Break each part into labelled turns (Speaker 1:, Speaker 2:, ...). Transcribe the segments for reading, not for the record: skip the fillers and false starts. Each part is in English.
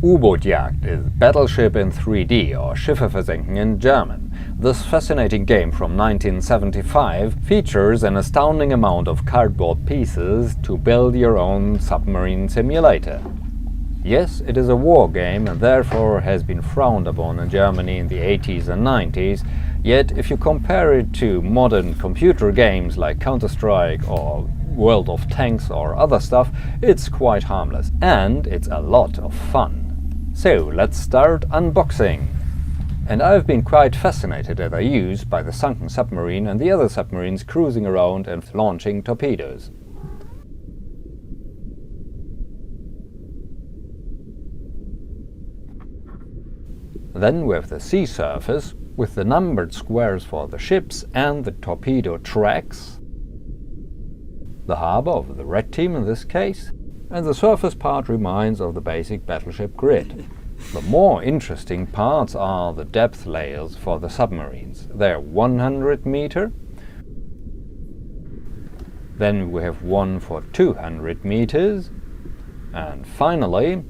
Speaker 1: U-Boot-Jagd is Battleship in 3D, or Schiffe versenken in German. This fascinating game from 1975 features an astounding amount of cardboard pieces to build your own submarine simulator. Yes, it is a war game and therefore has been frowned upon in Germany in the 80s and 90s, yet if you compare it to modern computer games like Counter-Strike or World of Tanks or other stuff, it's quite harmless and it's a lot of fun. So let's start unboxing. And I've been quite fascinated as I used by the sunken submarine and the other submarines cruising around and launching torpedoes. Then we have the sea surface with the numbered squares for the ships and the torpedo tracks, the harbor of the red team in this case, and the surface part reminds of the basic battleship grid. The more interesting parts are the depth layers for the submarines. They're 100 meter, then we have one for 200 meters, and finally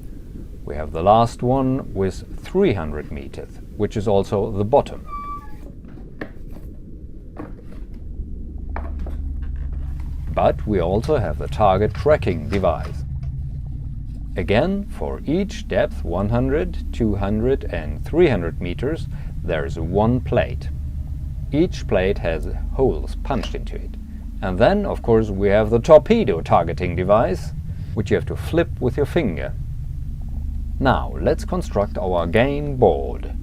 Speaker 1: we have the last one with 300 meters, which is also the bottom. But we also have the target tracking device. Again, for each depth 100, 200 and 300 meters there is one plate. Each plate has holes punched into it. And then, of course, we have the torpedo targeting device, which you have to flip with your finger. Now, let's construct our game board.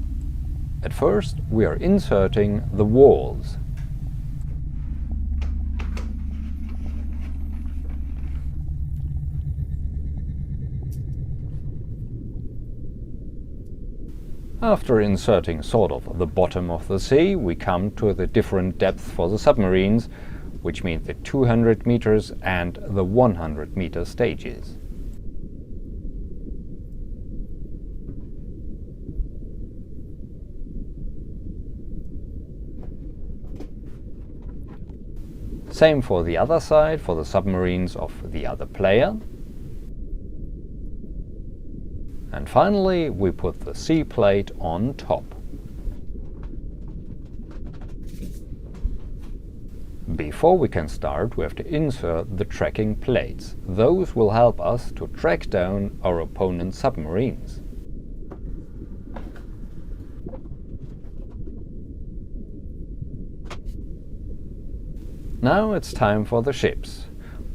Speaker 1: At first, we are inserting the walls. After inserting sort of the bottom of the sea, we come to the different depths for the submarines, which means the 200 meters and the 100 meter stages. Same for the other side, for the submarines of the other player. And finally, we put the sea plate on top. Before we can start, we have to insert the tracking plates. Those will help us to track down our opponent's submarines. Now it's time for the ships.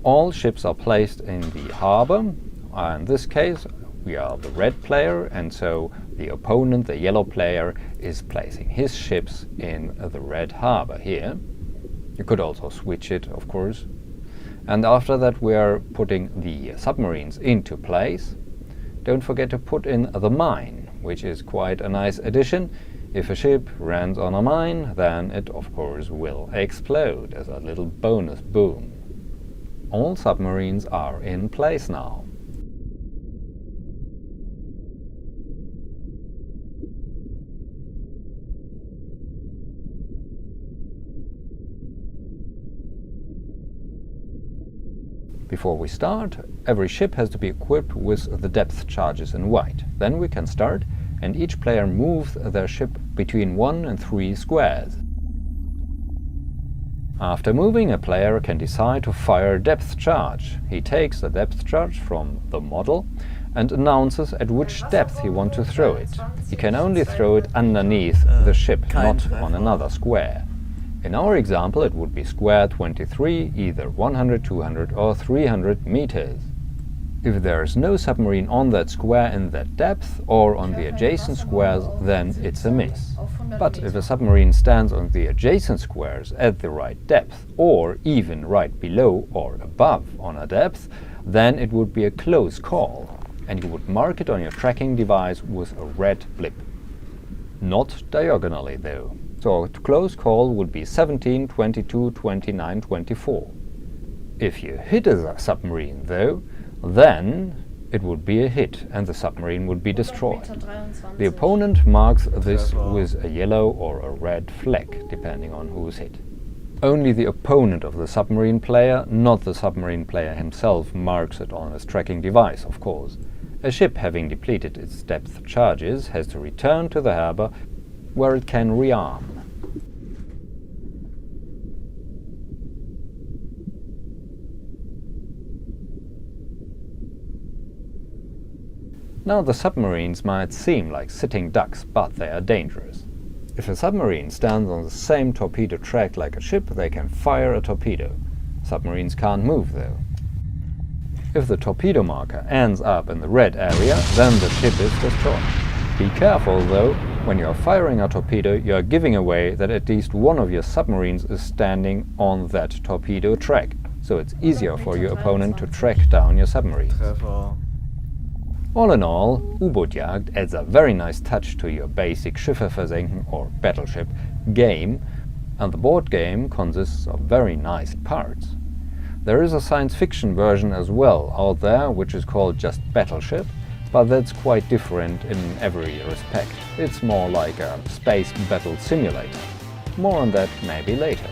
Speaker 1: All ships are placed in the harbor. In this case, we are the red player, and so the opponent, the yellow player, is placing his ships in the red harbor here. You could also switch it, of course. And after that we are putting the submarines into place. Don't forget to put in the mine, which is quite a nice addition. If a ship runs on a mine, then it of course will explode as a little bonus boom. All submarines are in place now. Before we start, every ship has to be equipped with the depth charges in white. Then we can start, and each player moves their ship between 1 and 3 squares. After moving, a player can decide to fire a depth charge. He takes the depth charge from the model and announces at which depth he wants to throw it. He can only throw it underneath the ship, not on another square. In our example, it would be square 23, either 100, 200 or 300 meters. If there is no submarine on that square in that depth or on the adjacent squares, then it's a miss. But if a submarine stands on the adjacent squares at the right depth, or even right below or above on a depth, then it would be a close call, and you would mark it on your tracking device with a red blip. Not diagonally though. So a close call would be 17, 22, 29, 24. If you hit a submarine though, then it would be a hit and the submarine would be destroyed. The opponent marks this with a yellow or a red flag, depending on who's hit. Only the opponent of the submarine player, not the submarine player himself, marks it on his tracking device, of course. A ship having depleted its depth charges has to return to the harbor where it can rearm. Now the submarines might seem like sitting ducks, but they are dangerous. If a submarine stands on the same torpedo track like a ship, they can fire a torpedo. Submarines can't move though. If the torpedo marker ends up in the red area, then the ship is destroyed. Be careful though, when you are firing a torpedo, you are giving away that at least one of your submarines is standing on that torpedo track, so it's easier for your opponent to track down your submarine. All in all, U-Boot-Jagd adds a very nice touch to your basic Schiffe versenken or Battleship game, and the board game consists of very nice parts. There is a science fiction version as well out there, which is called just Battleship, but that's quite different in every respect. It's more like a space battle simulator. More on that maybe later.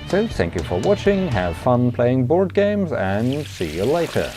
Speaker 1: So, thank you for watching, have fun playing board games, and see you later.